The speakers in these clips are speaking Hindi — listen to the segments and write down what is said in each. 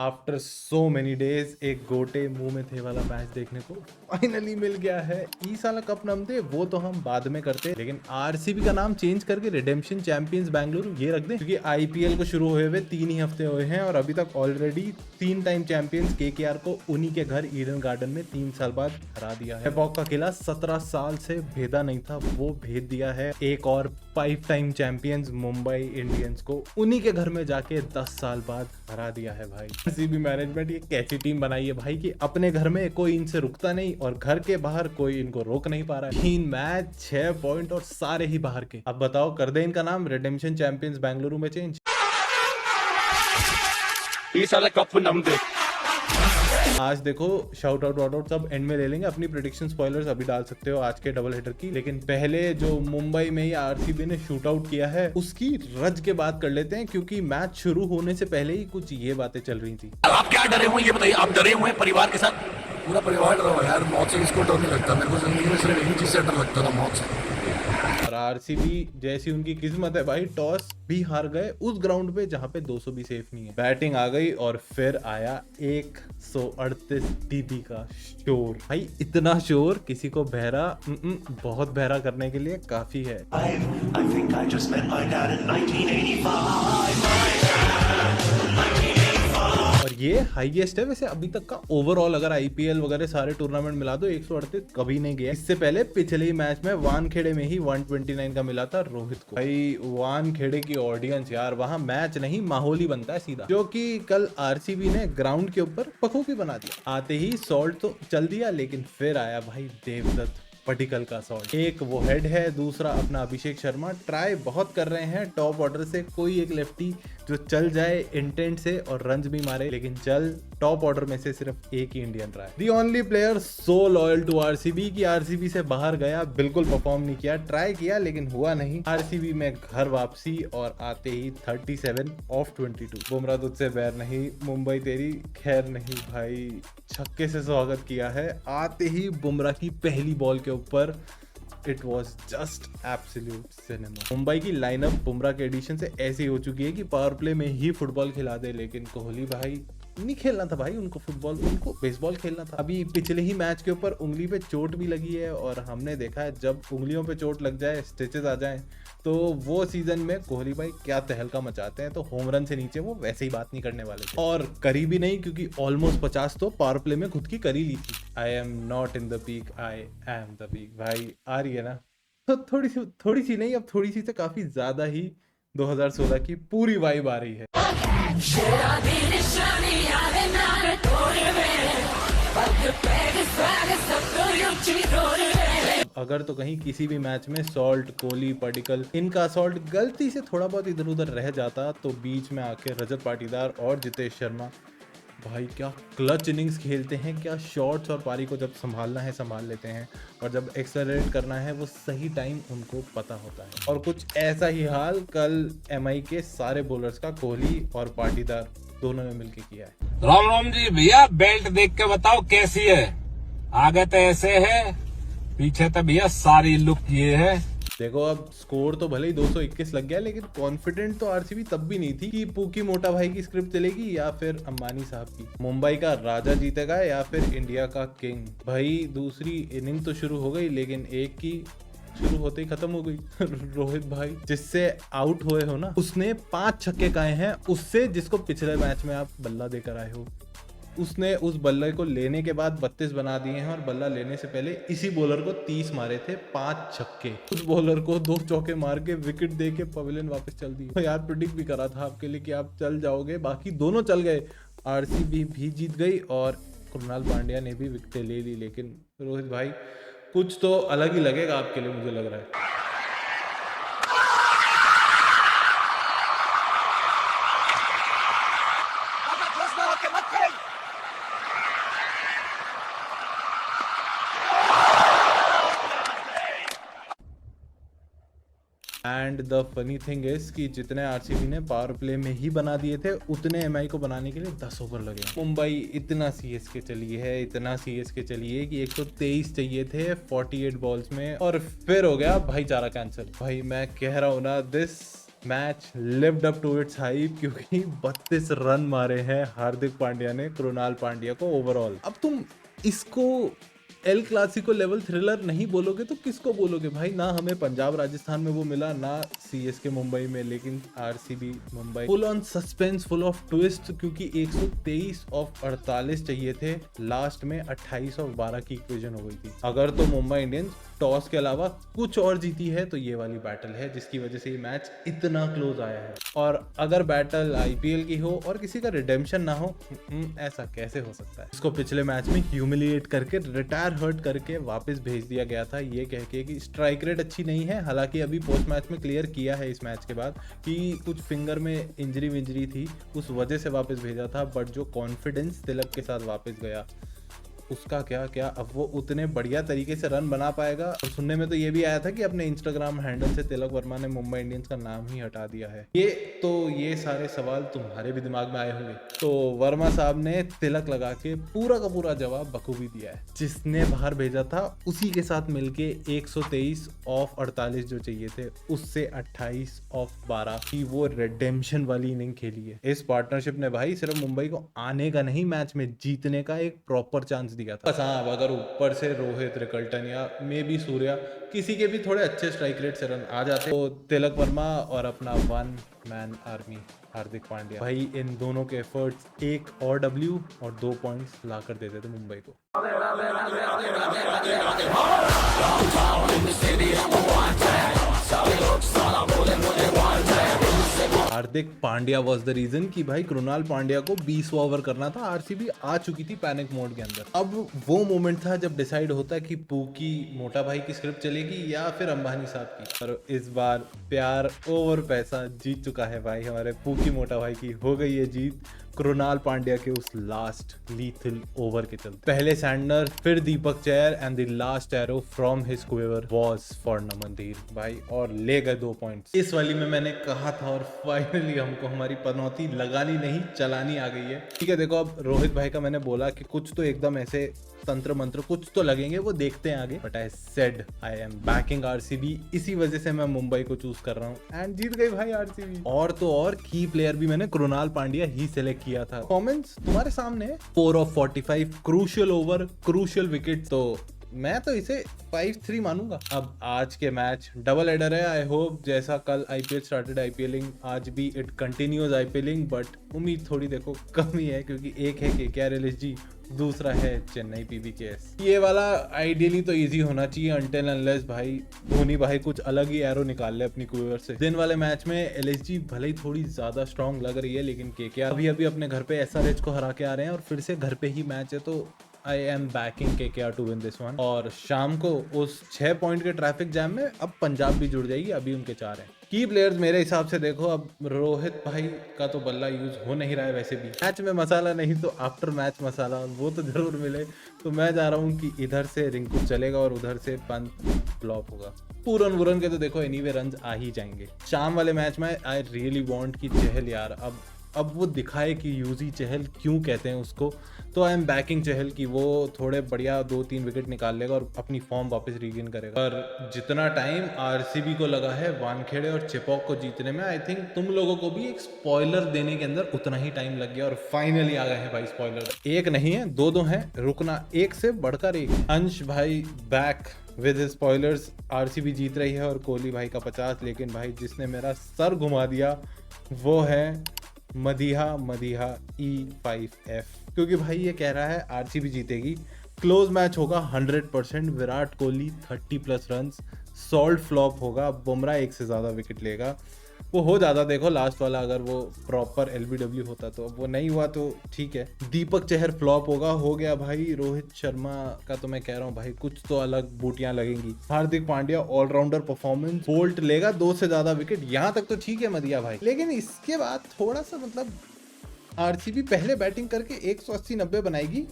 आफ्टर सो मेनी डेज एक गोटे मुंह में थे वाला मैच देखने को फाइनली मिल गया है। ई साला कप नाम दे वो तो हम बाद में करते, लेकिन आरसीबी का नाम चेंज करके रिडेम्पशन चैंपियंस बेंगलुरु ये रख दे, क्योंकि आईपीएल को शुरू हुए हुए 3 ही हफ्ते हुए हैं और अभी तक ऑलरेडी 3 टाइम चैंपियंस केकेआर को उन्हीं के घर ईडन गार्डन में 3 साल बाद हरा दिया है। हैवॉक का किला 17 साल से भेदा नहीं था, वो भेद दिया है। एक और 5 टाइम चैंपियंस मुंबई इंडियंस को उन्हीं के घर में जाके 10 साल बाद हरा दिया है। भाई आरसीबी मैनेजमेंट ये कैसी टीम बनाई है भाई कि अपने घर में कोई इनसे रुकता नहीं और घर के बाहर कोई इनको रोक नहीं पा रहा है। 3 मैच 6 पॉइंट और सारे ही बाहर के। अब बताओ कर दे इनका नाम रिडेम्पशन चैंपियंस बेंगलुरु में चेंज। आज देखो शाउट आउट सब एंड में ले लेंगे, अपनी प्रेडिक्शन स्पॉयलर्स अभी डाल सकते हो आज के डबल हेडर की, लेकिन पहले जो मुंबई में ही आरसीबी ने शूट आउट किया है उसकी रज के बात कर लेते हैं, क्योंकि मैच शुरू होने से पहले ही कुछ ये बातें चल रही थी। आप क्या डरे हुए ये बताइए, आप डरे हुए हैं परिवार के साथ? पूरा परिवार डरा हुआ है यार, मौत से किसको डर नहीं लगता। मेरे को जिंदगी में सिर्फ एक ही चीज से डर लगता था, मौत से। और आरसीबी जैसी उनकी किस्मत है भाई, टॉस भी हार गए उस ग्राउंड पे जहां पे 200 भी सेफ नहीं है। बैटिंग आ गई और फिर आया 138 डीबी का शोर। भाई इतना शोर किसी को बहरा बहुत बहरा करने के लिए काफी है। I think I just met my dad in 1985. और ये हाईएस्ट है वैसे अभी तक का ओवरऑल, अगर आईपीएल वगैरह सारे टूर्नामेंट मिला दो 138 कभी नहीं गया। इससे पहले पिछले ही मैच में वानखेड़े में ही 129 का मिला था रोहित को। भाई वानखेड़े की ऑडियंस यार, वहां मैच नहीं माहौल ही बनता है सीधा, जो कि कल आरसीबी ने ग्राउंड के ऊपर पखोपी बना दिया। आते ही सॉल्ट तो चल दिया, लेकिन फिर आया भाई देवदत्त पटिकल का सॉल्ट। एक वो हेड है, दूसरा अपना अभिषेक शर्मा। ट्राई बहुत कर रहे हैं टॉप ऑर्डर से कोई एक लेफ्टी जो चल जाए इंटेंट से और रन्स भी मारे, लेकिन चल टॉप ऑर्डर में से सिर्फ एक ही इंडियन रहा है। The only player so loyal to RCB की आरसीबी से बाहर गया, बिल्कुल परफॉर्म नहीं किया। ट्राई किया लेकिन हुआ नहीं। आरसीबी में घर वापसी और आते ही 37 ऑफ 22। बुमराह तुझसे बैर नहीं, मुंबई तेरी खैर नहीं। भाई छक्के से स्वागत किया है आते ही बुमराह की पहली बॉल के ऊपर। It was just absolute cinema. Mumbai की लाइनअप बुमराह के एडिशन से ऐसी हो चुकी है कि पावर प्ले में ही फुटबॉल खिला दे, लेकिन कोहली भाई नहीं खेलना था भाई उनको फुटबॉल, उनको बेसबॉल खेलना था। अभी पिछले ही मैच के ऊपर उंगली पे चोट भी लगी है और हमने देखा है जब उंगलियों पे चोट लग जाए, स्टिचेस आ जाएं, तो वो सीजन में कोहली भाई क्या तहलका मचाते हैं। तो होम रन से नीचे वो वैसे ही बात नहीं करने वाले थे और करी भी नहीं, क्योंकि ऑलमोस्ट 50 तो पावर प्ले में खुद की करी ली थी। I am not in the peak, I am the peak. भाई आ रही है ना, तो थोड़ी सी नहीं, अब थोड़ी सी से काफी ज्यादा ही 2016 की पूरी वाइब आ रही है। अगर तो कहीं किसी भी मैच में सॉल्ट, कोहली, पडिक्कल, इनका सॉल्ट गलती से थोड़ा बहुत इधर उधर रह जाता तो बीच में आके रजत पाटीदार और जितेश शर्मा भाई क्या क्लच इनिंग्स खेलते हैं, क्या शॉट्स और पारी को जब संभालना है संभाल लेते हैं और जब एक्सेलरेट करना है वो सही टाइम उनको पता होता है। और कुछ ऐसा ही हाल कल एमआई के सारे बॉलर्स का कोहली और पाटीदार दोनों ने मिलकर किया है। राम राम जी भैया, बेल्ट देख के बताओ कैसी है? आगे तो ऐसे है, पीछे तो भैया सारी लुक ये है। देखो अब स्कोर तो भले ही 221 लग गया, लेकिन कॉन्फिडेंट तो आरसीबी तब भी नहीं थी कि पूकी मोटा भाई की स्क्रिप्ट चलेगी या फिर अंबानी साहब की। मुंबई का राजा जीतेगा या फिर इंडिया का किंग। भाई दूसरी इनिंग तो शुरू हो गई, लेकिन एक की शुरू होते ही खत्म हो गई। रोहित भाई जिससे आउट हुए हो ना, उसने 5 छक्के खाए हैं उससे, जिसको पिछले मैच में आप बल्ला देकर आए हो। उसने उस बल्ले को लेने के बाद 32 बना दिए हैं और बल्ला लेने से पहले इसी बॉलर को 30 मारे थे, 5 छक्के। उस बॉलर को 2 चौके मार के विकेट दे के पवेलियन वापस चल दिए। तो यार प्रेडिक्ट भी करा था आपके लिए कि आप चल जाओगे, बाकी दोनों चल गए। आरसीबी भी जीत गई और कृणाल पांड्या ने भी विकेटें ले ली, लेकिन रोहित भाई कुछ तो अलग ही लगेगा आपके लिए, मुझे लग रहा है। And the funny thing is कि जितने आरसीबी ने पावर प्ले में ही बना दिए थे, उतने एमआई को बनाने के लिए 10 ओवर लगे। मुंबई इतना सीएसके चली है, इतना सीएसके चली है कि 123 चाहिए थे 48 बॉल्स में, और फिर हो गया भाईचारा कैंसिल। भाई मैं कह रहा हूँ ना, this match lived up to its hype क्योंकि 32 रन मारे हैं हार्दिक पांड्या ने कृणाल पांड्या को ओवरऑल। अब तुम इसको एल क्लासिको लेवल थ्रिलर नहीं बोलोगे तो किसको बोलोगे भाई? ना हमें पंजाब राजस्थान में वो मिला, ना सीएसके मुंबई में, लेकिन RCB Mumbai full on suspense, full of twist, क्योंकि 123 ऑफ 48 चाहिए थे, लास्ट में 28 ऑफ 12 की इक्वेशन हो गई थी। अगर तो मुंबई इंडियंस टॉस के अलावा कुछ और जीती है तो ये वाली बैटल है जिसकी वजह से ये मैच इतना क्लोज आया है। और अगर बैटल आईपीएल की हो और किसी का रिडेम्पशन ना हो, ऐसा कैसे हो सकता है? इसको पिछले मैच में ह्यूमिलिएट करके, रिटायर हर्ट करके वापस भेज दिया गया था, ये कह के कि स्ट्राइक रेट अच्छी नहीं है। हालांकि अभी पोस्ट मैच में क्लियर किया है इस मैच के बाद कि कुछ फिंगर में इंजरी विंजरी थी, उस वजह से वापस भेजा था। बट जो कॉन्फिडेंस तिलक के साथ वापस गया उसका क्या अब वो उतने बढ़िया तरीके से रन बना पाएगा। और सुनने में तो ये भी आया था कि अपने इंस्टाग्राम हैंडल से तिलक वर्मा ने मुंबई इंडियंस का नाम ही हटा दिया है। ये सारे सवाल तुम्हारे भी दिमाग में आए होंगे। तो वर्मा साहब ने तिलक लगा के पूरा का पूरा जवाब बखूबी दिया है। जिसने बाहर भेजा था उसी के साथ मिलके 123 ऑफ 48 जो चाहिए थे उससे 28 ऑफ 12 की वो रिडेम्पशन वाली इनिंग खेली है। इस पार्टनरशिप ने भाई सिर्फ मुंबई को आने का नहीं, मैच में जीतने का एक प्रॉपर चांस दिया था। बस हाँ, अगर ऊपर से रोहित, रिकल्टन या मे बी सूर्या, किसी के भी थोड़े अच्छे स्ट्राइक रेट से रन आ जाते तो तिलक वर्मा और अपना one man army Hardik Pandya भाई, इन दोनों के एफर्ट्स 1 और डब्ल्यू और 2 पॉइंट्स ला कर देते थे मुंबई को। Hardik Pandya was the reason कि भाई कृणाल पांड्या को 20 ओवर करना था। आरसीबी आ चुकी थी पैनिक मोड के अंदर। अब वो मोमेंट था जब डिसाइड होता है कि पूकी मोटा भाई की स्क्रिप्ट चलेगी या फिर अंबानी साहब की। पर इस बार प्यार ओवर पैसा जीत चुका है भाई, हमारे पूकी मोटा भाई की हो गई है जीत कृणाल पांड्या के उस लास्ट लीथल ओवर के चलते। पहले सैंडनर, फिर Deepak Chahar and the last arrow from his quiver was for Namandeep भाई, और ले गए 2 पॉइंट्स। इस वाली में मैंने कहा था और फाइनली हमको हमारी पनौती लगानी नहीं चलानी आ गई है। ठीक है, देखो अब रोहित भाई का मैंने बोला कि कुछ तो एकदम ऐसे तंत्र मंत्र कुछ तो लगेंगे, वो देखते हैं आगे। But I said I am banking RCB, इसी वजह से मैं मुंबई को चूज कर रहा हूँ एंड जीत गई भाई आरसीबी। और तो और की प्लेयर भी मैंने कृणाल पांड्या ही सिलेक्ट किया था। परफॉर्मेंस तुम्हारे सामने, 4 of 45, crucial over, crucial wicket, तो मैं तो इसे 5-3 मानूंगा। अब आज के मैच डबल एडर है। आई होप जैसा कल आईपीएल स्टार्टेड आईपीएलिंग, आज भी इट कंटिन्यूज आईपीएलिंग, बट उम्मीद थोड़ी देखो कम ही है क्योंकि एक है केकेआर एलएसजी, दूसरा है चेन्नई पीवीकेएस। ये वाला आइडियली तो इजी होना चाहिए अनटिल अनलेस भाई धोनी भाई कुछ अलग ही एरो निकाल ले अपनी क्वेवर से। दिन वाले मैच में एलएसजी भले ही थोड़ी ज्यादा स्ट्रांग लग रही है, लेकिन केकेआर अभी अपने घर पे एसआरएच को हरा के आ रहे हैं और फिर से घर पे ही मैच है, तो I am backing KKR to win this one. और शाम को उस 6 पॉइंट के ट्रैफिक जैम में अब पंजाब भी जुड़ जाएगी, अभी उनके 4 हैं। की प्लेयर्स मेरे हिसाब से देखो, अब रोहित भाई का तो बल्ला यूज हो नहीं रहा है, वैसे भी मैच में मसाला नहीं तो आफ्टर मैच मसाला वो तो जरूर मिले। तो मैं जा रहा हूँ कि इधर से रिंकू चलेगा और उधर से पंत फ्लॉप होगा। पूरन के तो देखो एनीवे रन आ ही जाएंगे। शाम वाले मैच में आई रियली वांट कि चहल यार अब वो दिखाए कि यूजी चहल क्यों कहते हैं उसको। तो आई एम बैकिंग चहल कि वो थोड़े बढ़िया 2-3 विकेट निकाल लेगा और अपनी फॉर्म वापस रीगेन करेगा। पर जितना टाइम आरसीबी को लगा है वानखेड़े और चिपॉक को जीतने में, आई थिंक तुम लोगों को भी एक स्पॉइलर देने के अंदर उतना ही टाइम लग गया और फाइनली आ गए हैं भाई स्पॉइलर। एक नहीं है, 2 हैं, रुकना एक से बढ़कर एक। अंश भाई बैक विद स्पॉयलर्स, आरसीबी जीत रही है और कोहली भाई का 50। लेकिन भाई जिसने मेरा सर घुमा दिया वो है मदीहा E5F, क्योंकि भाई ये कह रहा है आरसीबी जीतेगी, क्लोज मैच होगा 100%, Virat Kohli 30+ run, salt flop होगा, बुमराह 1 से ज़्यादा विकेट लेगा। वो हो जाता देखो लास्ट वाला, अगर वो प्रॉपर एलबीडब्ल्यू होता तो। वो नहीं हुआ तो ठीक है। दीपक चहर फ्लॉप होगा, हो गया भाई। रोहित शर्मा का तो मैं कह रहा हूँ भाई कुछ तो अलग बूटियां लगेंगी। Hardik Pandya allrounder performance, bolt लेगा 2 से ज्यादा विकेट, यहाँ तक तो ठीक है मदिया भाई, लेकिन इसके बाद थोड़ा सा मतलब आरसीबी पहले बैटिंग करके 180-90 बनाएगी,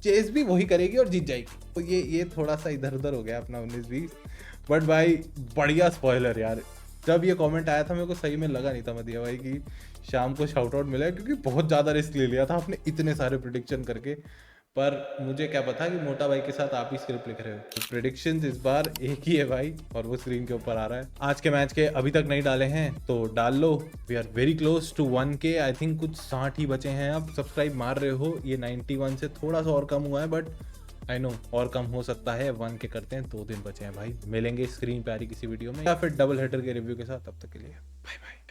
चेस भी वही करेगी और जीत जाएगी। तो ये थोड़ा सा इधर उधर हो गया अपना 19-20। बट भाई बढ़िया स्पॉइलर यार, जब ये कमेंट आया था मेरे को सही में लगा नहीं था मदिया भाई कि शाम को शाउट आउट मिला है, क्योंकि बहुत ज़्यादा रिस्क ले लिया था आपने इतने सारे प्रिडिक्शन करके। पर मुझे क्या पता कि मोटा भाई के साथ आप ही स्क्रिप्ट लिख रहे हो। तो प्रेडिक्शंस इस बार एक ही है भाई, और वो स्क्रीन के ऊपर आ रहा है। आज के मैच के अभी तक नहीं डाले हैं तो डाल लो। We are very close to 1K। I think कुछ 60 ही बचे हैं। अब सब्सक्राइब मार रहे हो, ये 91 से थोड़ा सा और कम हुआ है, बट आई नो और कम हो सकता है। 1K करते हैं, 2 दिन बचे हैं भाई। मिलेंगे स्क्रीन पे आ रही किसी वीडियो में या फिर डबल हेडर के रिव्यू के साथ। तब तक के लिए बाय बाय।